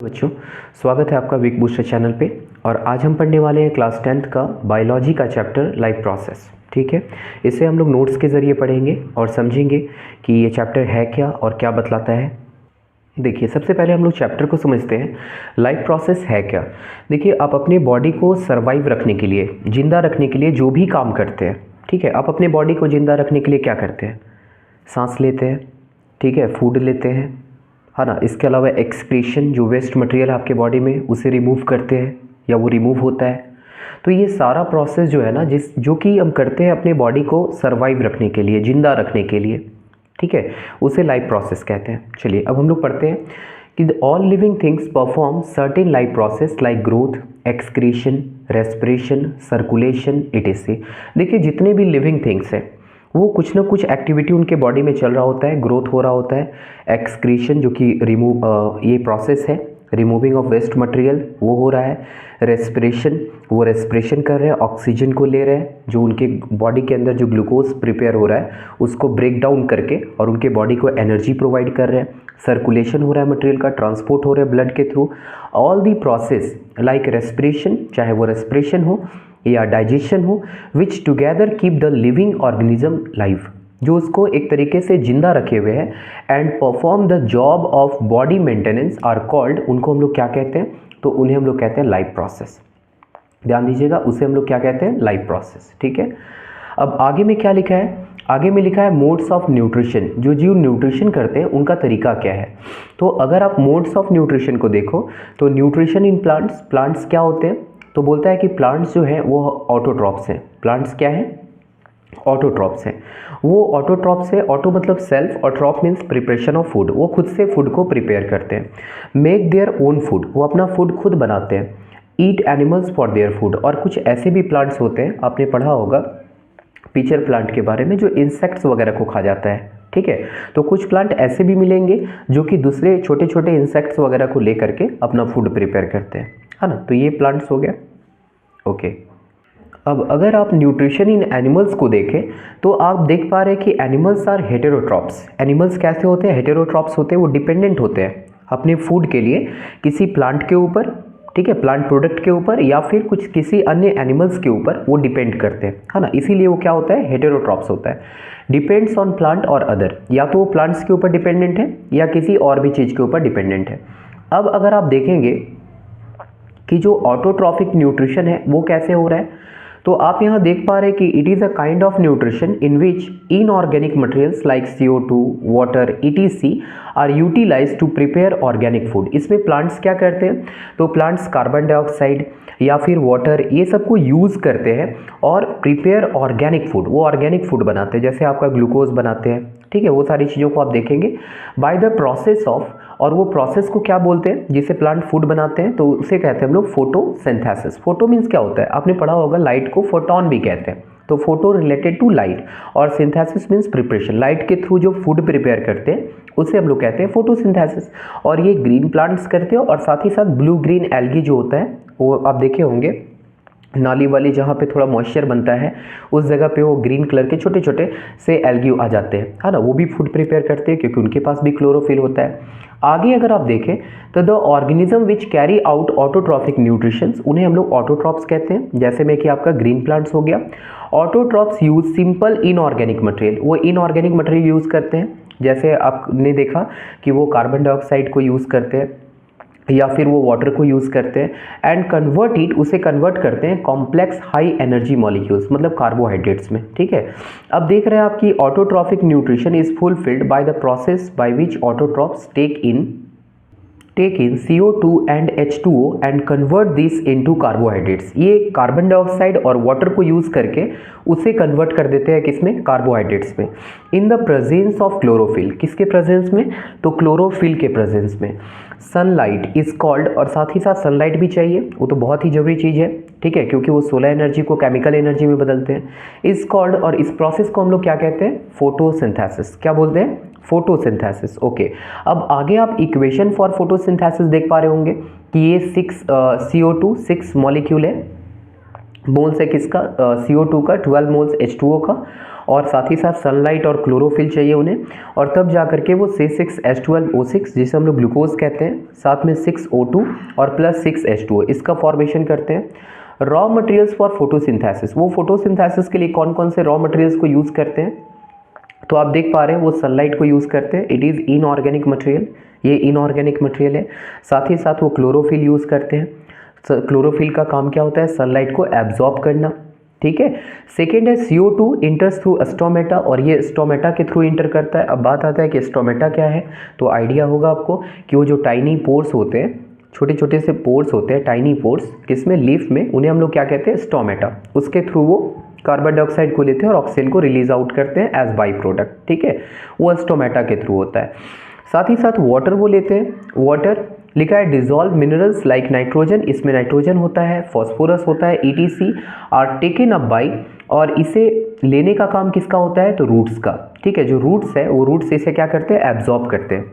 बच्चों, स्वागत है आपका वीक बूस्टर चैनल पे। और आज हम पढ़ने वाले हैं क्लास 10th का बायोलॉजी का चैप्टर लाइफ प्रोसेस। ठीक है, इसे हम लोग नोट्स के ज़रिए पढ़ेंगे और समझेंगे कि ये चैप्टर है क्या और क्या बतलाता है। देखिए, सबसे पहले हम लोग चैप्टर को समझते हैं। लाइफ प्रोसेस है क्या। देखिए, आप अपने बॉडी को सर्वाइव रखने के लिए, जिंदा रखने के लिए जो भी काम करते हैं, ठीक है, आप अपने बॉडी को जिंदा रखने के लिए क्या करते हैं? सांस लेते हैं, ठीक है, फूड लेते हैं, है ना। इसके अलावा एक्सक्रीशन, जो वेस्ट मटेरियल आपके बॉडी में, उसे रिमूव करते हैं या वो रिमूव होता है। तो ये सारा प्रोसेस जो है ना, जो कि हम करते हैं अपने बॉडी को सर्वाइव रखने के लिए, जिंदा रखने के लिए, ठीक है, उसे लाइफ प्रोसेस कहते हैं। चलिए अब हम लोग पढ़ते हैं कि all living things perform certain life process like growth, excretion, respiration, circulation, etc.. देखिए, जितने भी लिविंग थिंग्स हैं वो कुछ ना कुछ एक्टिविटी उनके बॉडी में चल रहा होता है, ग्रोथ हो रहा होता है, एक्सक्रीशन जो कि ये प्रोसेस है, रिमूविंग ऑफ वेस्ट मटेरियल वो हो रहा है, रेस्पिरेशन वो रेस्पिरेशन कर रहे हैं, ऑक्सीजन को ले रहे हैं, जो उनके बॉडी के अंदर जो ग्लूकोज प्रिपेयर हो रहा है उसको ब्रेक डाउन करके और उनके बॉडी को एनर्जी प्रोवाइड कर रहे हैं, सर्कुलेशन हो रहा है मटेरियल का, ट्रांसपोर्ट हो रहा है ब्लड के through. All the process like respiration, चाहे वो रेस्पिरेशन हो या डाइजेशन हो, which together keep the living organism live, जो उसको एक तरीके से जिंदा रखे हुए हैं, and perform the job of body maintenance are called, उनको हम लोग क्या कहते हैं? तो उन्हें हम लोग कहते हैं लाइफ प्रोसेस। ध्यान दीजिएगा, उसे हम लोग क्या कहते हैं? Life process. ठीक है, अब आगे में क्या लिखा है? आगे में लिखा है मोड्स ऑफ न्यूट्रिशन। जो जीव न्यूट्रिशन करते हैं उनका तरीका क्या है। तो अगर आप मोड्स ऑफ न्यूट्रिशन को देखो तो न्यूट्रिशन इन प्लांट्स, प्लांट्स क्या होते हैं? तो बोलता है कि प्लांट्स जो हैं वो ऑटोट्रॉप्स हैं। प्लांट्स क्या हैं? ऑटोट्रॉप्स हैं। वो ऑटोट्रॉप्स है, ऑटो मतलब सेल्फ और ट्रॉप मीन्स प्रिपरेशन ऑफ फूड, वो खुद से फूड को प्रिपेयर करते हैं। मेक देयर ओन फूड, वो अपना फूड खुद बनाते हैं। ईट एनिमल्स फॉर देयर फूड, और कुछ ऐसे भी प्लांट्स होते हैं, आपने पढ़ा होगा पीचर प्लांट के बारे में, जो इंसेक्ट्स वगैरह को खा जाता है। ठीक है, तो कुछ प्लांट ऐसे भी मिलेंगे जो कि दूसरे छोटे छोटे इंसेक्ट्स वगैरह को लेकर के अपना फूड प्रिपेयर करते हैं, है ना। तो ये प्लांट्स हो गया। ओके, अब अगर आप न्यूट्रिशन इन एनिमल्स को देखें तो आप देख पा रहे हैं कि एनिमल्स आर हेटेरोट्रॉप्स। एनिमल्स कैसे होते हैं? हेटेरोट्रॉप्स होते हैं, वो डिपेंडेंट होते हैं अपने फूड के लिए किसी प्लांट के ऊपर, ठीक है, प्लांट प्रोडक्ट के ऊपर, या फिर कुछ किसी अन्य एनिमल्स के ऊपर वो डिपेंड करते हैं, है ना। इसीलिए वो क्या होता है? हेटेरोट्रॉप्स होता है। डिपेंड्स ऑन प्लांट और अदर, या तो वो प्लांट्स के ऊपर डिपेंडेंट है या किसी और भी चीज़ के ऊपर डिपेंडेंट है। अब अगर आप देखेंगे कि जो ऑटोट्रॉफिक न्यूट्रिशन है वो कैसे हो रहा है, तो आप यहाँ देख पा रहे हैं कि it is a kind of nutrition in which inorganic materials like CO2, water, ETC are utilize to prepare organic food. इसमें प्लांट्स क्या करते हैं? तो प्लांट्स कार्बन डाइऑक्साइड या फिर वाटर, ये सब को यूज़ करते हैं और प्रिपेयर ऑर्गेनिक फूड, वो ऑर्गेनिक फूड बनाते हैं, जैसे आपका ग्लूकोज बनाते हैं, ठीक है, वो सारी चीज़ों को आप देखेंगे बाय द प्रोसेस ऑफ। और वो प्रोसेस को क्या बोलते हैं जिसे प्लांट फूड बनाते हैं? तो उसे कहते हैं हम लोग फोटोसिंथेसिस। फोटो मीन्स क्या होता है? आपने पढ़ा होगा लाइट को फोटोन भी कहते हैं, तो फोटो रिलेटेड टू लाइट, और सिंथेसिस मीन्स प्रिपरेशन। लाइट के थ्रू जो फूड प्रिपेयर करते हैं उसे हम लोग कहते हैं फोटोसिंथेसिस। और ये ग्रीन प्लांट्स करते हैं, और साथ ही साथ ब्लू ग्रीन एल्गी जो होता है वो आप देखे होंगे, नाली वाली जहाँ पे थोड़ा मॉइस्चर बनता है उस जगह पे वो ग्रीन कलर के छोटे छोटे से एल्गी आ जाते हैं, है ना। वो भी फूड प्रिपेयर करते हैं क्योंकि उनके पास भी क्लोरोफिल होता है। आगे अगर आप देखें तो the organism which carry out autotrophic nutritions, उन्हें हम लोग ऑटोट्रॉप्स कहते हैं। जैसे में कि आपका ग्रीन प्लांट्स हो गया। Autotrophs use simple inorganic material, वो इनऑर्गेनिक मटेरियल यूज़ करते हैं, जैसे आपने देखा कि वो कार्बन डाइऑक्साइड को यूज़ करते हैं या फिर वो वाटर को यूज़ करते हैं, एंड कन्वर्ट इट, उसे कन्वर्ट करते हैं कॉम्प्लेक्स हाई एनर्जी मॉलिक्यूल्स, मतलब कार्बोहाइड्रेट्स में। ठीक है, अब देख रहे हैं आप कि autotrophic nutrition is fulfilled by the process by which autotrophs take in CO2 and H2O and convert this into carbohydrates. ये कार्बन डाइऑक्साइड और वाटर को यूज़ करके उसे कन्वर्ट कर देते हैं किसमें? कार्बोहाइड्रेट्स में। In the presence of chlorophyll, किसके प्रेजेंस में? तो क्लोरोफिल के प्रेजेंस में। सनलाइट इज कॉल्ड, और साथ ही साथ सनलाइट भी चाहिए, वो तो बहुत ही जरूरी चीज़ है, ठीक है, क्योंकि वो सोलर एनर्जी को केमिकल एनर्जी में बदलते हैं। इज कॉल्ड, और इस प्रोसेस को हम लोग क्या कहते हैं? फोटोसिंथेसिस। क्या बोलते हैं? फोटोसिंथेसिस। ओके, अब आगे आप इक्वेशन फॉर फोटोसिंथेसिस देख पा रहे होंगे कि ये 6 CO2 6 मॉलिक्यूल है, मोल्स है किसका? CO2 का, 12 मोल्स H2O का, और साथ ही साथ सनलाइट और क्लोरोफिल चाहिए उन्हें, और तब जा करके वो C6H12O6 जिसे हम लोग ग्लूकोज कहते हैं, साथ में 6O2 और प्लस 6H2O इसका फॉर्मेशन करते हैं। रॉ मटेरियल्स फॉर फोटोसिंथेसिस, वो फोटोसिंथेसिस के लिए कौन कौन से रॉ मटेरियल्स को यूज़ करते हैं, तो आप देख पा रहे हैं वो सनलाइट को यूज़ करते हैं, इट इज़ इनऑर्गेनिक मटेरियल, ये इनऑर्गेनिक मटेरियल है। साथ ही साथ वो क्लोरोफिल यूज़ करते हैं, क्लोरोफिल का काम क्या होता है, सनलाइट को एब्जॉर्ब करना, ठीक है। सेकेंड है CO2 इंटर्स थ्रू स्टोमेटा, और ये स्टोमेटा के थ्रू इंटर करता है। अब बात आता है कि स्टोमेटा क्या है, तो आइडिया होगा आपको कि वो जो टाइनी पोर्स होते हैं, छोटे छोटे से पोर्स होते हैं, टाइनी पोर्स, किसमें, लीफ में, उन्हें हम लोग क्या कहते हैं, स्टोमेटा। उसके थ्रू वो कार्बन डाइऑक्साइड को लेते हैं और ऑक्सीजन को रिलीज आउट करते हैं एज बाई प्रोडक्ट, ठीक है, वो स्टोमेटा के थ्रू होता है। साथ ही साथ वाटर वो लेते हैं, वाटर लिखा है डिजॉल्व मिनरल्स लाइक नाइट्रोजन, इसमें नाइट्रोजन होता है, फॉस्फोरस होता है, ETC are taken up by, और इसे लेने का काम किसका होता है, तो रूट्स का, ठीक है। जो रूट्स है वो रूट्स इसे क्या करते हैं, एब्जॉर्ब करते हैं,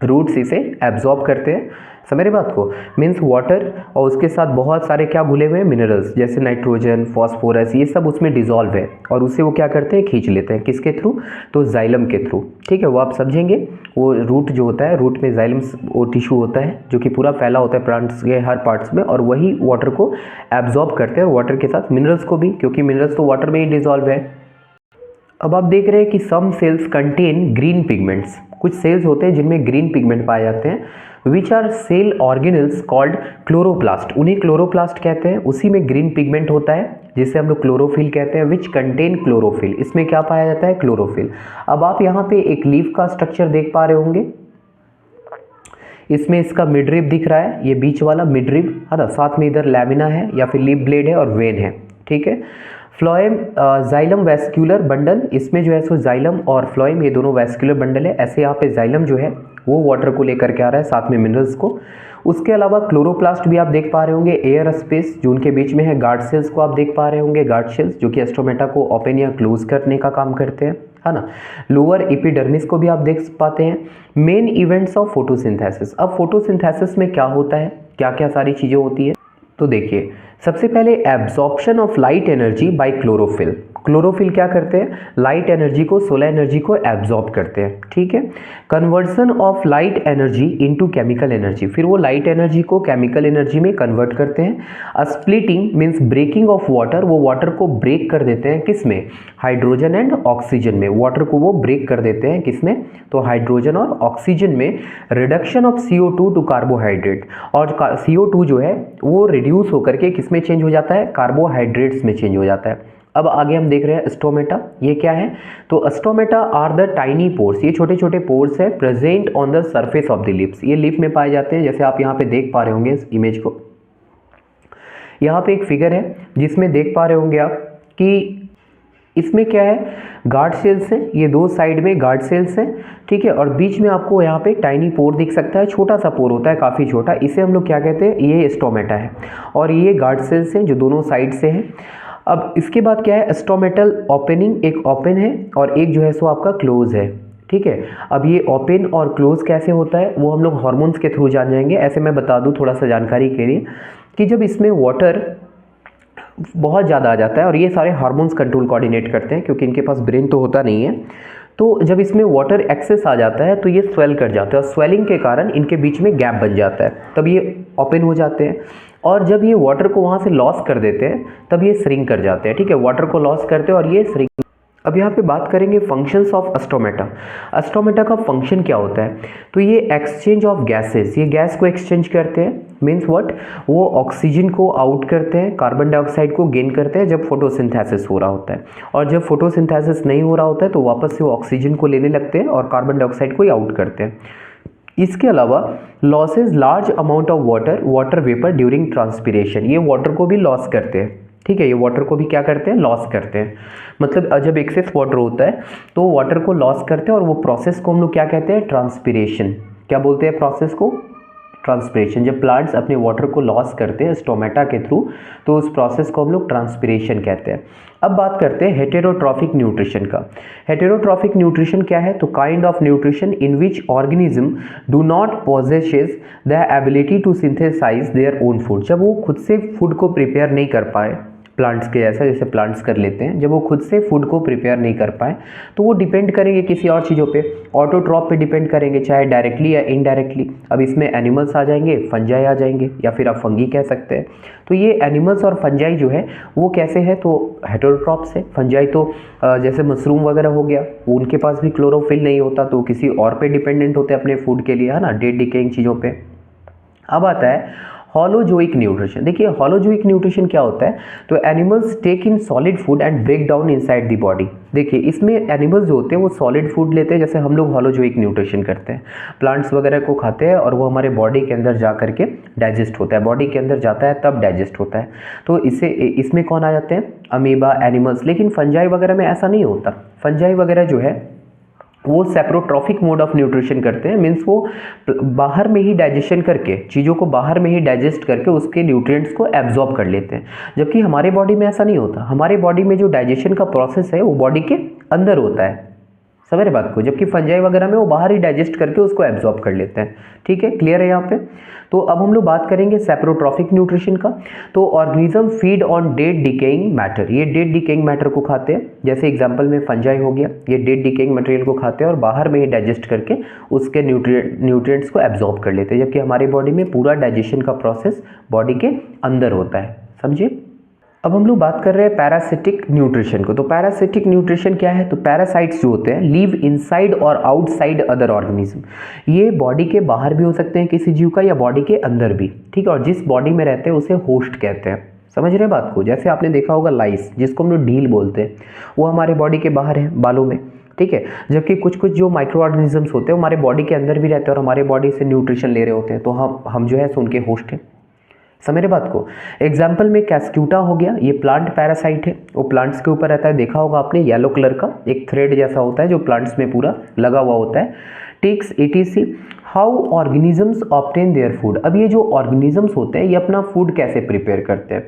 रूट्स इसे एब्जॉर्ब करते हैं, समझ रहे बात को, मीन्स वाटर और उसके साथ बहुत सारे क्या घुले हुए हैं, मिनरल्स, जैसे नाइट्रोजन, फॉस्फोरस, ये सब उसमें डिजॉल्व है, और उसे वो क्या करते हैं, खींच लेते हैं, किसके थ्रू, तो जाइलम के थ्रू, ठीक है। वो आप समझेंगे, वो रूट जो होता है, रूट में जाइलम वो टिश्यू होता है जो कि पूरा फैला होता है प्लांट्स के हर पार्ट्स में, और वही वाटर को एब्जॉर्ब करते हैं, और वाटर के साथ मिनरल्स को भी, क्योंकि मिनरल्स तो वाटर में ही डिजॉल्व है। अब आप देख रहे हैं कि some cells contain green pigments, कुछ सेल्स होते हैं जिनमें ग्रीन पिगमेंट पाए जाते हैं, which are cell organelles called chloroplast, उन्हें क्लोरोप्लास्ट कहते हैं, उसी में ग्रीन पिगमेंट होता है जिसे हम लोग क्लोरोफिल कहते हैं, विच कंटेन क्लोरोफिल, इसमें क्या पाया जाता है, क्लोरोफिल। अब आप यहाँ पे एक लीफ का स्ट्रक्चर देख पा रहे होंगे, इसमें इसका मिडरिब दिख रहा है, ये बीच वाला मिडरिब है ना, साथ में इधर लैमिना है या फिर लीफ ब्लेड है और वेन है, ठीक है। फ्लोएम जाइलम वैस्कुलर बंडल, इसमें जो है सो जाइलम और फ्लोएम ये दोनों वैस्कुलर बंडल है, ऐसे यहाँ पे जाइलम जो है वो वाटर को लेकर के आ रहा है, साथ में मिनरल्स को। उसके अलावा क्लोरोप्लास्ट भी आप देख पा रहे होंगे, एयर स्पेस जो उनके बीच में है, गार्ड सेल्स को आप देख पा रहे होंगे, गार्ड सेल्स जो कि स्टोमेटा को ओपन या क्लोज करने का काम करते हैं, है ना। लोअर एपिडर्मिस को भी आप देख पाते हैं। मेन इवेंट्स ऑफ फोटोसिंथेसिस, अब फोटोसिंथेसिस में क्या होता है, क्या क्या सारी चीज़ें होती है, तो देखिए सबसे पहले absorption of light energy by chlorophyll, chlorophyll क्या करते हैं, लाइट एनर्जी को, सोलर एनर्जी को एब्जॉर्ब करते हैं, ठीक है। Conversion of light energy into chemical energy, फिर वो लाइट एनर्जी को केमिकल एनर्जी में कन्वर्ट करते हैं। Splitting means breaking of water, वो वाटर को ब्रेक कर देते हैं, किसमें, हाइड्रोजन एंड ऑक्सीजन में, वाटर को वो ब्रेक कर देते हैं, किसमें, तो हाइड्रोजन और ऑक्सीजन में। Reduction of CO2 to carbohydrate, और CO2 जो है वो रिड्यूस होकर के किसमें चेंज हो जाता है, कार्बोहाइड्रेट्स में चेंज हो जाता है। अब आगे हम देख रहे हैं स्टोमेटा, ये क्या है, तो stomata are the tiny pores, ये छोटे छोटे पोर्स है, present on the surface of the lips, ये लिप में पाए जाते हैं, जैसे आप यहाँ पे देख पा रहे होंगे इस इमेज को। यहाँ पे एक फिगर है जिसमें देख पा रहे होंगे आप कि इसमें क्या है, गार्ड सेल्स हैं, ये दो साइड में गार्ड सेल्स हैं, ठीक है, और बीच में आपको यहाँ पे टाइनी पोर दिख सकता है, छोटा सा पोर होता है, काफ़ी छोटा, इसे हम लोग क्या कहते हैं, ये स्टोमेटा है, और ये गार्ड सेल्स हैं जो दोनों साइड से हैं। अब इसके बाद क्या है, स्टोमेटल ओपनिंग, एक ओपन है और एक जो है सो आपका क्लोज है, ठीक है। अब ये ओपन और क्लोज कैसे होता है वो हम लोग हार्मोन्स के थ्रू जान जाएंगे। ऐसे मैं बता दूं थोड़ा सा जानकारी के लिए कि जब इसमें वाटर बहुत ज़्यादा आ जाता है, और ये सारे हार्मोन्स कंट्रोल कोऑर्डिनेट करते हैं क्योंकि इनके पास ब्रेन तो होता नहीं है, तो जब इसमें वाटर एक्सेस आ जाता है तो ये स्वेल कर जाता है, और स्वेलिंग के कारण इनके बीच में गैप बन जाता है, तब ये ओपन हो जाते हैं, और जब ये वाटर को वहाँ से लॉस कर देते हैं तब ये श्रिंक कर जाते हैं, ठीक है, वाटर को लॉस करते हैं और ये श्रिंक। अब यहाँ पे बात करेंगे फंक्शंस ऑफ स्टोमेटा। स्टोमेटा का फंक्शन क्या होता है, तो ये एक्सचेंज ऑफ गैसेस, ये गैस को एक्सचेंज करते हैं, मीन्स व्हाट, वो ऑक्सीजन को आउट करते हैं, कार्बन डाइऑक्साइड को गेन करते हैं जब फोटोसिंथेसिस हो रहा होता है, और जब फोटोसिंथेसिस नहीं हो रहा होता है तो वापस से वो ऑक्सीजन को लेने लगते हैं और कार्बन डाइऑक्साइड को ही आउट करते हैं। इसके अलावा losses large amount of water vapour during transpiration, ये वाटर को भी लॉस करते हैं, ठीक है, ये वाटर को भी क्या करते हैं, लॉस करते हैं, मतलब जब एक्सेस वाटर होता है तो वाटर को लॉस करते हैं, और वो प्रोसेस को हम लोग क्या कहते हैं, ट्रांसपिरेशन, क्या बोलते हैं प्रोसेस को, ट्रांसपिरेशन। जब प्लांट्स अपने वाटर को लॉस करते हैं स्टोमेटा के थ्रू तो उस प्रोसेस को हम लोग ट्रांसपिरेशन कहते हैं। अब बात करते हैं हेटेरोट्रॉफिक न्यूट्रिशन का। हेटेरोट्रॉफिक न्यूट्रिशन क्या है, तो kind of nutrition in which organism do not possesses the ability to synthesize their own food, जब वो खुद से फूड को प्रिपेयर नहीं कर पाए प्लांट्स के जैसा, जैसे प्लांट्स कर लेते हैं, जब वो खुद से फूड को प्रिपेयर नहीं कर पाए तो वो डिपेंड करेंगे किसी और चीज़ों पे, ऑटोट्रॉप पे डिपेंड करेंगे, चाहे डायरेक्टली या इनडायरेक्टली। अब इसमें एनिमल्स आ जाएंगे, फंजाई आ जाएंगे, या फिर आप फंगी कह सकते हैं। तो ये एनिमल्स और फंजाई जो है वो कैसे है, तो हेटेरोट्रॉप्स है। फंजाई तो जैसे मशरूम वगैरह हो गया, उनके पास भी क्लोरोफिल नहीं होता, तो किसी और पे डिपेंडेंट होते हैं अपने फूड के लिए, है ना, डेड डिकेइंग चीज़ों पे। अब आता है हॉलोजोइक न्यूट्रिशन। देखिए हॉलोजोइक न्यूट्रिशन क्या होता है, तो animals take in solid food and break down inside the body. देखिए इसमें एनिमल्स जो होते हैं वो सॉलिड फूड लेते हैं, जैसे हम लोग हॉलोजोइक न्यूट्रिशन करते हैं, प्लांट्स वगैरह को खाते हैं और वो हमारे बॉडी के अंदर जा करके डाइजेस्ट होता है, बॉडी के अंदर जाता है तब डाइजेस्ट होता है। तो इसमें कौन आ जाते हैं, अमीबा, एनिमल्स। लेकिन फंजाई वगैरह में ऐसा नहीं होता। फंजाई वगैरह जो है वो सेप्रोट्रॉफिक मोड ऑफ न्यूट्रिशन करते हैं, मीन्स वो बाहर में ही डाइजेशन करके, चीज़ों को बाहर में ही डाइजेस्ट करके उसके न्यूट्रिएंट्स को एब्जॉर्ब कर लेते हैं। जबकि हमारे बॉडी में ऐसा नहीं होता। हमारे बॉडी में जो डाइजेशन का प्रोसेस है वो बॉडी के अंदर होता है, समझ रहे बात को, जबकि फंजाई वगैरह में वो बाहर ही डाइजेस्ट करके उसको एब्जॉर्ब कर लेते हैं। ठीक है, क्लियर है यहाँ पे। तो अब हम लोग बात करेंगे सेप्रोट्रॉफिक न्यूट्रिशन का। तो organism feed on dead decaying matter, ये डेड डिकेइंग मैटर को खाते हैं, जैसे एग्जांपल में फंजाई हो गया, ये डेड डिकेइंग मटेरियल को खाते हैं और बाहर में ही डाइजेस्ट करके उसके न्यूट्रिएंट्स को एब्जॉर्ब कर लेते हैं, जबकि हमारी बॉडी में पूरा डाइजेशन का प्रोसेस बॉडी के अंदर होता है, समझिए। अब हम लोग बात कर रहे हैं पैरासिटिक न्यूट्रिशन को। तो पैरासिटिक न्यूट्रिशन क्या है, तो पैरासाइट्स जो होते हैं लिव इनसाइड और आउटसाइड अदर ऑर्गेनिज्म। ये बॉडी के बाहर भी हो सकते हैं किसी जीव का, या बॉडी के अंदर भी, ठीक है। और जिस बॉडी में रहते हैं उसे होस्ट कहते हैं, समझ रहे हैं बात को। जैसे आपने देखा होगा लाइस, जिसको हम लोग ढील बोलते हैं, वो हमारे बॉडी के बाहर है, बालों में, ठीक है। जबकि कुछ कुछ जो माइक्रो ऑर्गेनिजम्स होते हैं हमारे बॉडी के अंदर भी रहते हैं और हमारे बॉडी से न्यूट्रिशन ले रहे होते हैं, तो हम जो है सो उनके होस्ट हैं, समझ रहे बात को। एग्जाम्पल में कैस्क्यूटा हो गया, ये प्लांट पैरासाइट है, वो प्लांट्स के ऊपर रहता है, देखा होगा आपने, येलो कलर का एक थ्रेड जैसा होता है जो प्लांट्स में पूरा लगा हुआ होता है। Ticks etc। How organisms obtain their food. अब ये जो ऑर्गेनिजम्स होते हैं ये अपना फूड कैसे प्रिपेयर करते हैं,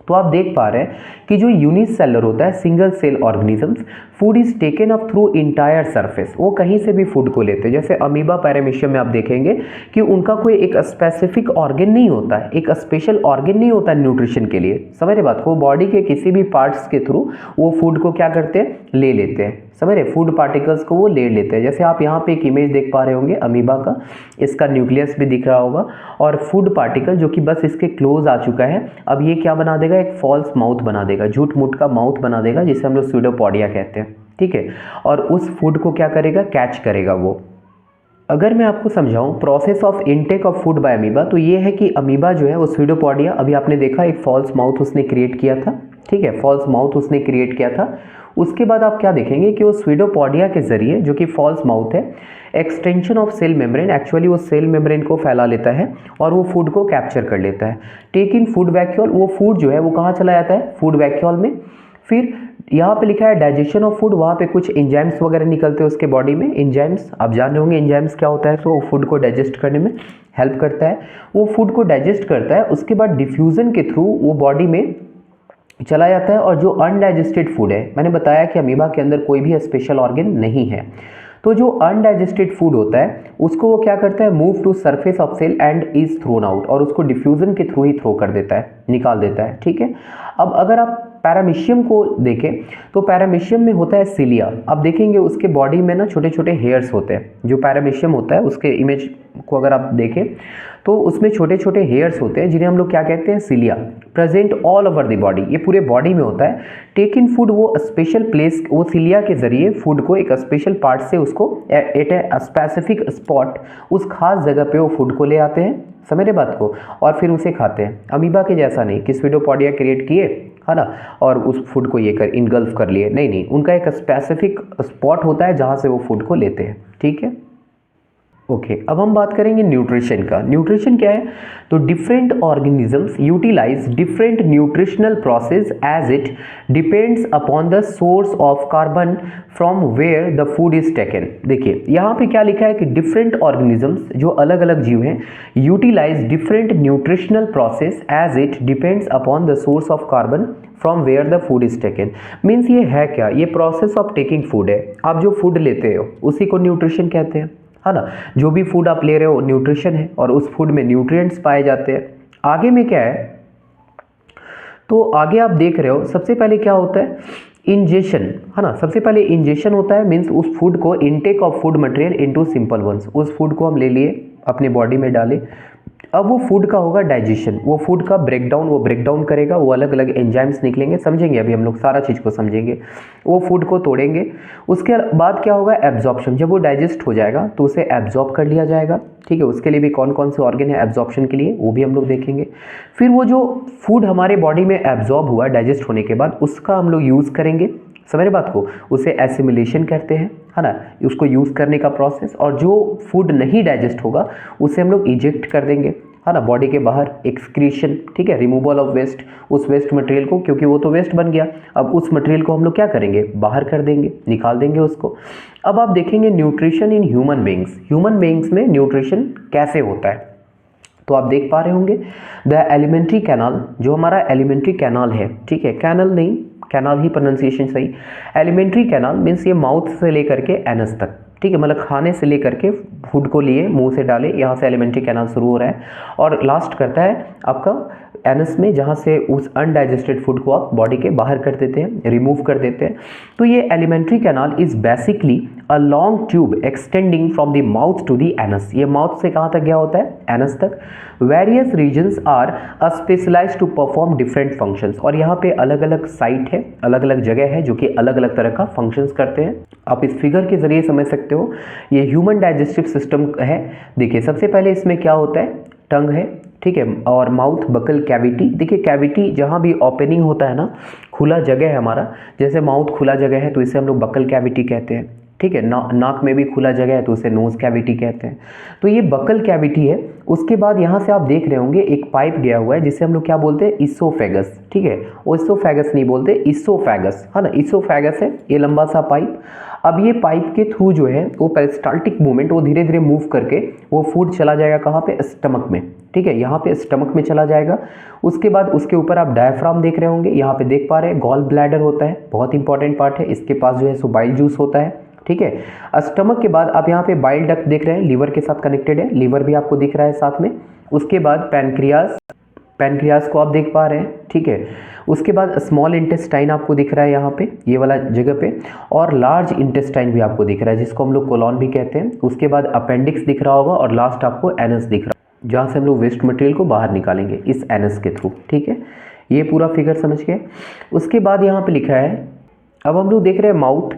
तो आप देख पा रहे हैं कि जो यूनिसेलर होता है, single cell organisms, food is taken up through entire surface, वो कहीं से भी फूड को लेते हैं। जैसे अमीबा, पैरामीशियम में आप देखेंगे कि उनका कोई एक स्पेसिफिक ऑर्गन नहीं होता है, एक स्पेशल ऑर्गन नहीं होता न्यूट्रिशन के लिए, समझ रहे बात को। बॉडी के किसी भी पार्ट्स के थ्रू वो फूड को क्या करते हैं, ले लेते हैं, समझ रहे, फूड पार्टिकल्स को वो ले लेते हैं। जैसे आप यहाँ पे एक इमेज देख पा रहे होंगे अमीबा का, इसका न्यूक्लियस भी दिख रहा होगा और फूड पार्टिकल जो कि बस इसके क्लोज आ चुका है, अब ये क्या बना देगा, एक फॉल्स माउथ बना देगा, झूठ मूठ का माउथ बना देगा, जिसे हम लोग स्यूडोपोडिया कहते हैं, ठीक है। और उस फूड को क्या करेगा, कैच करेगा वो। अगर मैं आपको समझाऊं process of intake of food by amoeba, तो ये है कि अमीबा जो है वो स्यूडोपोडिया, अभी आपने देखा एक फॉल्स माउथ उसने क्रिएट किया था, ठीक है, फॉल्स माउथ उसने क्रिएट किया था। उसके बाद आप क्या देखेंगे कि वो स्यूडोपोडिया के जरिए, जो कि फॉल्स माउथ है, extension of cell membrane, actually वो सेल मेम्ब्रेन को फैला लेता है और वो फूड को कैप्चर कर लेता है। टेक इन फूड वैक्यूल, वो फूड जो है वो कहाँ चला जाता है, फूड वैक्यूल में। फिर यहाँ पे लिखा है डाइजेशन ऑफ फूड, वहाँ पे कुछ एंजाइम्स वगैरह निकलते हैं उसके बॉडी में। एंजाइम्स आप जान रहे होंगे एंजाइम्स क्या होता है, तो फूड को डाइजेस्ट करने में हेल्प करता है, वो फूड को डाइजेस्ट करता है। उसके बाद डिफ्यूजन के थ्रू वो बॉडी में चला जाता है। और जो अनडाइजेस्टेड फूड है, मैंने बताया कि अमीबा के अंदर कोई भी स्पेशल ऑर्गन नहीं है, तो जो अनडाइजेस्टेड फूड होता है उसको वो क्या करता है, move to surface of cell and is thrown out, और उसको डिफ्यूजन के थ्रू ही थ्रो कर देता है, निकाल देता है, ठीक है। अब अगर आप पैरामीशियम को देखें तो पैरामीशियम में होता है सिलिया। आप देखेंगे उसके बॉडी में ना छोटे छोटे हेयर्स होते हैं, जो पैरामीशियम होता है उसके इमेज को अगर आप देखें तो उसमें छोटे छोटे हेयर्स होते हैं जिन्हें हम लोग क्या कहते हैं, cilia, present all over the body, ये पूरे बॉडी में होता है। टेक इन फूड, वो स्पेशल प्लेस, वो सिलिया के जरिए फूड को एक स्पेशल पार्ट से उसको एट ए स्पेसिफिक स्पॉट, उस खास जगह पे वो फूड को ले आते हैं, समझ रहे बात को, और फिर उसे खाते हैं। अमीबा के जैसा नहीं कि स्यूडोपोडिया क्रिएट किए, है ना, और उस फूड को ये कर इनगल्फ कर लिए, नहीं नहीं, उनका एक स्पेसिफिक स्पॉट होता है जहाँ से वो फूड को लेते हैं, ठीक है। ओके, अब हम बात करेंगे न्यूट्रिशन का। न्यूट्रिशन क्या है, तो different organisms utilize different nutritional process as it depends upon the source of carbon from where the food is taken. देखिए यहाँ पे क्या लिखा है कि डिफरेंट ऑर्गेनिजम्स, जो अलग अलग जीव हैं, utilize different nutritional process as it depends upon the source of carbon from where the food is taken. Means ये है क्या, ये प्रोसेस ऑफ टेकिंग फूड है। आप जो फूड लेते हो उसी को न्यूट्रिशन कहते हैं, है ना। जो भी फूड आप ले रहे हो न्यूट्रिशन है और उस फूड में न्यूट्रिएंट्स पाए जाते हैं। आगे में क्या है, तो आगे आप देख रहे हो सबसे पहले क्या होता है, इंजेशन, है ना। सबसे पहले इंजेशन होता है, मीन्स उस फूड को, intake of food material into simple ones, उस फूड को हम ले लिए अपने बॉडी में डाले। अब वो फूड का होगा डाइजेशन, वो फूड का ब्रेकडाउन, वो ब्रेकडाउन करेगा, वो अलग अलग एंजाइम्स निकलेंगे, समझेंगे अभी हम लोग सारा चीज़ को समझेंगे। वो फूड को तोड़ेंगे, उसके बाद क्या होगा, एब्जॉर्प्शन। जब वो डाइजेस्ट हो जाएगा तो उसे एब्जॉर्ब कर लिया जाएगा, ठीक है। उसके लिए भी कौन कौन से ऑर्गन है एब्जॉर्प्शन के लिए, वो भी हम लोग देखेंगे। फिर वो जो फूड हमारे बॉडी में एब्जॉर्ब हुआ डाइजेस्ट होने के बाद, उसका हम लोग यूज़ करेंगे, समझ रहे बात को, उसे एसिमिलेशन कहते हैं, है ना, उसको यूज़ करने का प्रोसेस। और जो फूड नहीं डाइजेस्ट होगा उसे हम लोग इजेक्ट कर देंगे, है ना, बॉडी के बाहर, एक्सक्रीशन, ठीक है, रिमूवल ऑफ वेस्ट, उस वेस्ट मटेरियल को, क्योंकि वो तो वेस्ट बन गया, अब उस मटेरियल को हम लोग क्या करेंगे, बाहर कर देंगे, निकाल देंगे उसको। अब आप देखेंगे nutrition in human beings, human beings में न्यूट्रिशन कैसे होता है, तो आप देख पा रहे होंगे द एलिमेंट्री कैनाल, जो हमारा एलिमेंट्री कैनाल है, ठीक है, कैनल नहीं, कैनाल ही प्रोनाउंसिएशन सही। एलिमेंट्री कैनाल मीन्स ये माउथ से लेकर के एनस तक, ठीक है, मतलब खाने से लेकर के फूड को लिए मुंह से डाले, यहाँ से एलिमेंट्री कैनाल शुरू हो रहा है और लास्ट करता है आपका एनस में, जहाँ से उस अनडाइजेस्टेड फूड को आप बॉडी के बाहर कर देते हैं, रिमूव कर देते हैं। तो ये alimentary canal is basically a long tube extending from the mouth to the anus, ये माउथ से कहाँ तक गया होता है, एनस तक। Various regions are specialized to perform different functions, और यहाँ पे अलग अलग साइट है, अलग अलग जगह है जो कि अलग अलग तरह का फंक्शंस करते हैं। आप इस फिगर के जरिए समझ सकते हो, ये ह्यूमन डाइजेस्टिव सिस्टम है। देखिए सबसे पहले इसमें क्या होता है, टंग है, ठीक है, और माउथ, बकल कैविटी। देखिए कैविटी जहाँ भी ओपनिंग होता है ना, खुला जगह है हमारा, जैसे माउथ खुला जगह है तो इसे हम लोग बकल कैविटी कहते हैं, ठीक है। नाक में भी खुला जगह है तो उसे नोज कैविटी कहते हैं। तो ये बकल कैविटी है। उसके बाद यहाँ से आप देख रहे होंगे एक पाइप गया हुआ है जिसे हम लोग क्या बोलते हैं, इसोफेगस, ठीक है, ओसोफेगस नहीं बोलते, इसोफेगस, है ना, इसोफेगस है ये लंबा सा पाइप। अब ये पाइप के थ्रू जो है वो पेरिस्टाल्टिक मूवमेंट, वो धीरे धीरे मूव करके वो फूड चला जाएगा कहाँ पे, स्टमक में, ठीक है, यहाँ पे स्टमक में चला जाएगा। उसके बाद उसके ऊपर आप डायफ्राम देख रहे होंगे, यहाँ पे देख पा रहे हैं गॉल ब्लैडर होता है, बहुत इंपॉर्टेंट पार्ट है, इसके पास जो है सो बाइल जूस होता है, ठीक है। स्टमक के बाद आप यहाँ पे बाइल डक्ट देख रहे हैं, लीवर के साथ कनेक्टेड है, लीवर भी आपको दिख रहा है साथ में। उसके बाद पैनक्रियाज, पैनक्रियाज को आप देख पा रहे हैं, ठीक है। उसके बाद स्मॉल इंटेस्टाइन आपको दिख रहा है यहाँ पे, ये वाला जगह पे, और लार्ज इंटेस्टाइन भी आपको दिख रहा है जिसको हम लोग कोलॉन भी कहते हैं। उसके बाद अपेंडिक्स दिख रहा होगा और लास्ट आपको एनस दिख रहा है, जहाँ से हम लोग वेस्ट मटेरियल को बाहर निकालेंगे इस एनस के थ्रू, ठीक है। ये पूरा फिगर समझ गए। उसके बाद यहाँ पे लिखा है, अब हम लोग देख रहे हैं माउथ,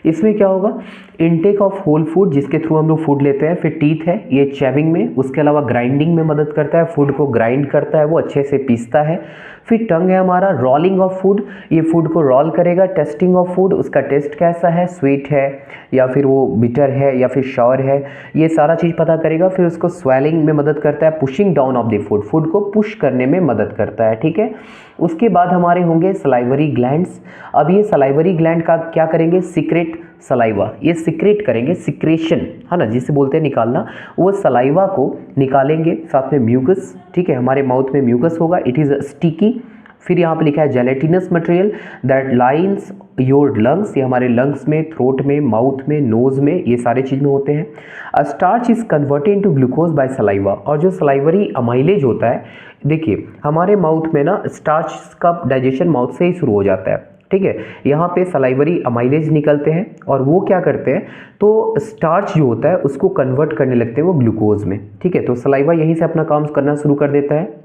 इसमें क्या होगा, इनटेक ऑफ होल फूड, जिसके थ्रू हम लोग फूड लेते हैं। फिर टीथ है, ये चैविंग में, उसके अलावा ग्राइंडिंग में मदद करता है, फूड को ग्राइंड करता है, वो अच्छे से पीसता है। फिर टंग है हमारा, रोलिंग ऑफ फूड, ये फूड को रोल करेगा। टेस्टिंग ऑफ फूड, उसका टेस्ट कैसा है, स्वीट है या फिर वो बिटर है या फिर शॉर है, ये सारा चीज़ पता करेगा। फिर उसको स्वेलिंग में मदद करता है, pushing down of the food, food को पुश करने में मदद करता है, ठीक है। उसके बाद हमारे होंगे सलाइवरी ग्लैंड्स। अब ये सलाइवरी ग्लैंड का क्या करेंगे, सीक्रेट सलाइवा, ये सीक्रेट करेंगे, सिक्रेशन, है ना, जिसे बोलते हैं निकालना, वो सलाइवा को निकालेंगे। साथ में म्यूकस, ठीक है, हमारे माउथ में म्यूकस होगा, इट इज़ स्टिकी। फिर यहाँ पे लिखा है gelatinous material that lines your lungs, ये हमारे लंग्स में, थ्रोट में, माउथ में, नोज में, ये सारे चीज़ में होते हैं। Starch is converted into glucose by saliva, और जो सलाइवरी अमाइलेज होता है, देखिए हमारे माउथ में ना स्टार्च का डाइजेशन माउथ से ही शुरू हो जाता है, ठीक है। यहाँ पे सलाइवरी अमाइलेज निकलते हैं और वो क्या करते हैं, तो स्टार्च जो होता है उसको कन्वर्ट करने लगते हैं वो ग्लूकोज में, ठीक है। तो सलाइवा यहीं से अपना काम करना शुरू कर देता है।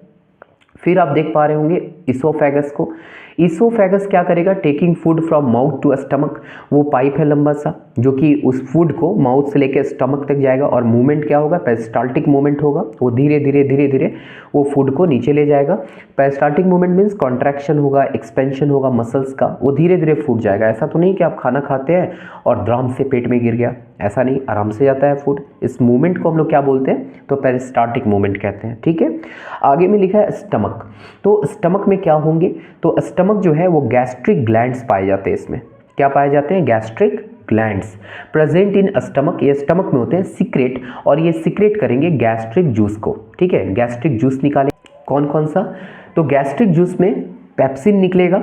फिर आप देख पा रहे होंगे इसोफेगस को, इसोफेगस क्या करेगा, taking food from mouth to stomach, वो पाइप है लंबा सा जो कि उस फूड को माउथ से लेकर स्टमक तक जाएगा, और मूवमेंट क्या होगा, पेरिस्टाल्टिक मूवमेंट होगा, वो धीरे धीरे वो फूड को नीचे ले जाएगा। पेरिस्टाल्टिक मूवमेंट मीन्स कॉन्ट्रैक्शन होगा, एक्सपेंशन होगा मसल्स का, वो धीरे धीरे फूड जाएगा। ऐसा तो नहीं कि आप खाना खाते हैं और द्राम से पेट में गिर गया, ऐसा नहीं, आराम से जाता है फूड। इस मूवमेंट को हम लोग क्या बोलते हैं, तो पेरिस्टाल्टिक मूवमेंट कहते हैं, ठीक है। आगे में लिखा है स्टमक, तो स्टमक में क्या होंगे, तो स्टमक जो है वो गैस्ट्रिक ग्लैंड्स पाए जाते हैं, इसमें क्या पाए जाते हैं, gastric glands present in stomach, ये स्टमक में होते हैं, सीक्रेट, और ये सीक्रेट करेंगे गैस्ट्रिक जूस को, ठीक है। गैस्ट्रिक जूस निकालें, कौन कौन सा, तो गैस्ट्रिक जूस में पेप्सिन निकलेगा,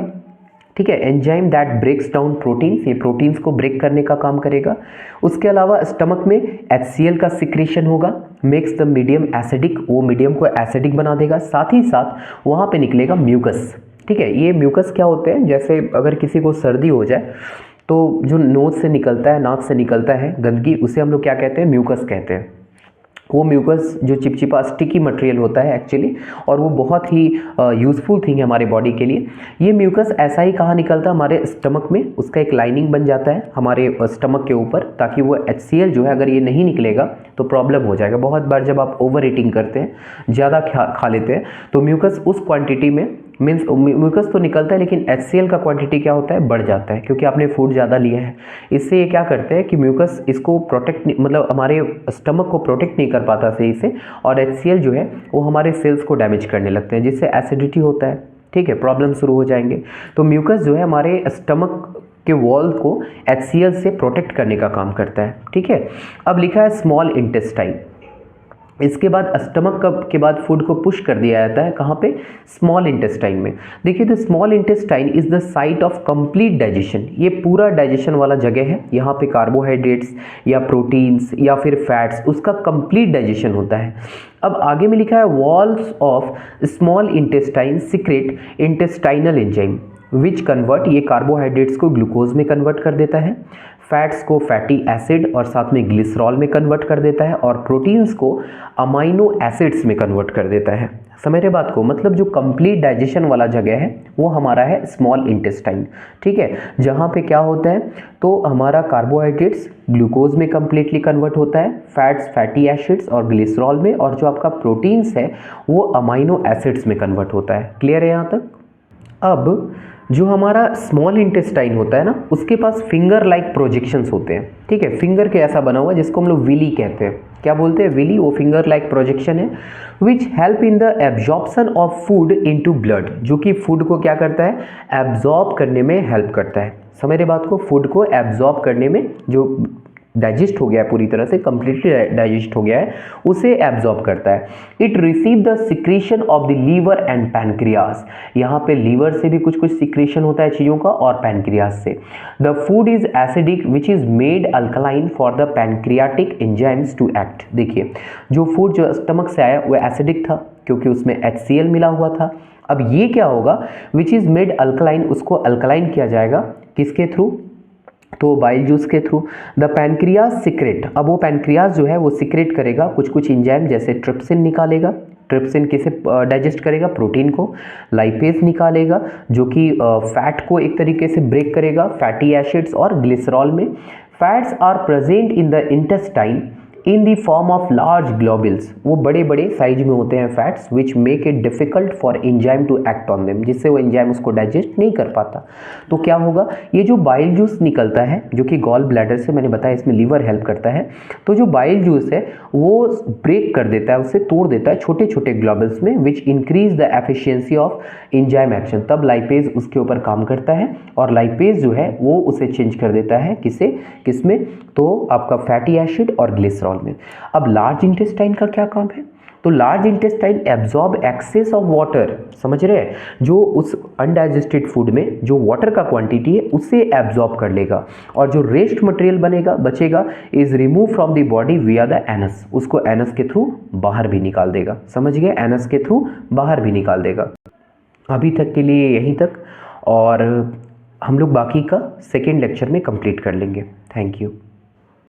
ठीक है, enzyme that breaks down proteins, ये प्रोटीन्स को ब्रेक करने का काम करेगा। उसके अलावा स्टमक में HCl का सिक्रेशन होगा, मेक्स द मीडियम एसिडिक, वो मीडियम को एसिडिक बना देगा। साथ ही साथ वहाँ पे निकलेगा म्यूकस, ठीक है। ये म्यूकस क्या होते हैं, जैसे अगर किसी को सर्दी हो जाए तो जो नोज से निकलता है, नाक से निकलता है गंदगी, उसे हम लोग क्या कहते हैं, म्यूकस कहते हैं। वो म्यूकस जो चिपचिपा स्टिकी मटेरियल होता है एक्चुअली, और वो बहुत ही यूज़फुल थिंग है हमारे बॉडी के लिए। ये म्यूकस ऐसा ही कहाँ निकलता है, हमारे स्टमक में, उसका एक लाइनिंग बन जाता है हमारे स्टमक के ऊपर, ताकि वो HCl जो है अगर ये नहीं निकलेगा तो प्रॉब्लम हो जाएगा। बहुत बार जब आप ओवर ईटिंग करते हैं, ज़्यादा खा लेते हैं, तो म्यूकस उस क्वांटिटी में, मीन्स म्यूकस तो निकलता है लेकिन HCl का क्वांटिटी क्या होता है, बढ़ जाता है, क्योंकि आपने फूड ज़्यादा लिया है। इससे ये क्या करते हैं कि म्यूकस इसको प्रोटेक्ट, मतलब हमारे स्टमक को प्रोटेक्ट नहीं कर पाता सही से, और HCl जो है वो हमारे सेल्स को डैमेज करने लगते हैं, जिससे एसिडिटी होता है। ठीक है, प्रॉब्लम शुरू हो जाएंगे। तो म्यूकस जो है हमारे स्टमक के वॉल को HCl से प्रोटेक्ट करने का काम करता है। ठीक है, अब लिखा है स्मॉल इंटेस्टाइन। इसके बाद स्टमक के बाद फूड को पुश कर दिया जाता है कहाँ पे, स्मॉल इंटेस्टाइन में। देखिए, तो small intestine is the site of complete digestion. ये पूरा डाइजेशन वाला जगह है, यहाँ पे कार्बोहाइड्रेट्स या प्रोटीन्स या फिर फैट्स, उसका कंप्लीट डाइजेशन होता है। अब आगे में लिखा है walls of small intestine secret intestinal enzyme which convert, ये कार्बोहाइड्रेट्स को ग्लूकोज में कन्वर्ट कर देता है, फैट्स को फैटी एसिड और साथ में ग्लिसरॉल में कन्वर्ट कर देता है, और प्रोटीन्स को अमाइनो एसिड्स में कन्वर्ट कर देता है। समझ रहे बात को, मतलब जो कंप्लीट डाइजेशन वाला जगह है वो हमारा है स्मॉल इंटेस्टाइन। ठीक है, जहाँ पे क्या होता है, तो हमारा कार्बोहाइड्रेट्स ग्लूकोज में कंप्लीटली कन्वर्ट होता है, फैट्स फैटी एसिड्स और ग्लिसरॉल में, और जो आपका प्रोटीन्स है वो अमाइनो एसिड्स में कन्वर्ट होता है। क्लियर है यहाँ तक। अब जो हमारा स्मॉल इंटेस्टाइन होता है ना, उसके पास फिंगर लाइक प्रोजेक्शंस होते हैं। ठीक है, फिंगर के ऐसा बना हुआ जिसको हम लोग विली कहते हैं। क्या बोलते हैं, विली, वो फिंगर लाइक प्रोजेक्शन है which help in the absorption of food into blood, जो कि फूड को क्या करता है, एब्जॉर्ब करने में हेल्प करता है। समझ रहे बात को, फूड को एब्जॉर्ब करने में, जो डाइजेस्ट हो गया है पूरी तरह से, कंप्लीटली डाइजेस्ट हो गया है, उसे एब्जॉर्ब करता है। It receive the secretion of the liver and pancreas. यहाँ पे लीवर से भी कुछ कुछ सिक्रीशन होता है चीज़ों का, और पैनक्रियास से। The food is acidic which is made alkaline for the pancreatic enzymes to act. देखिए, जो फूड जो स्टमक से आया वो एसिडिक था, क्योंकि उसमें HCl मिला हुआ था। अब ये क्या होगा, विच इज मेड अल्कलाइन, उसको अल्कलाइन किया जाएगा किसके थ्रू, तो बाइल जूस के थ्रू। द पैनक्रियाज सीक्रेट, अब वो पैनक्रियाज जो है वो सीक्रेट करेगा कुछ कुछ एंजाइम, जैसे ट्रिप्सिन निकालेगा। ट्रिप्सिन किसे डाइजेस्ट करेगा, प्रोटीन को। लाइपेज निकालेगा जो कि फैट को एक तरीके से ब्रेक करेगा, फैटी एसिड्स और ग्लिसरॉल में। Fats are present in the intestine in the form of large globules, वो बड़े बड़े साइज में होते हैं fats, which make it difficult for enzyme to act on them, जिससे वो एंजाइम उसको डाइजेस्ट नहीं कर पाता। तो क्या होगा, ये जो बाइल जूस निकलता है, जो कि गॉल ब्लैडर से, मैंने बताया इसमें लीवर हेल्प करता है, तो जो बाइल जूस है वो ब्रेक कर देता है, उसे तोड़ देता है छोटे छोटे ग्लोबुल्स में, which increase the efficiency of enzyme action. तब लाइपेज उसके ऊपर काम करता है, और लाइपेज जो है वो उसे चेंज कर देता है किसमें, तो आपका फैटी एसिड और ग्लिसरॉल में। अब लार्ज इंटेस्टाइन का क्या काम है, तो large intestine absorb excess of water, समझ रहे हैं, जो उस अनडाइजेस्टेड फूड में जो वाटर का क्वांटिटी है उसे एब्जॉर्ब कर लेगा, और जो रेस्ट मटेरियल बचेगा is remove from the body विया द एनस, उसको एनस के थ्रू बाहर भी निकाल देगा। समझ गए, एनस के थ्रू बाहर भी निकाल देगा। अभी तक के लिए यहीं तक, और हम लोग बाकी का सेकेंड लेक्चर में कंप्लीट कर लेंगे। Thank you.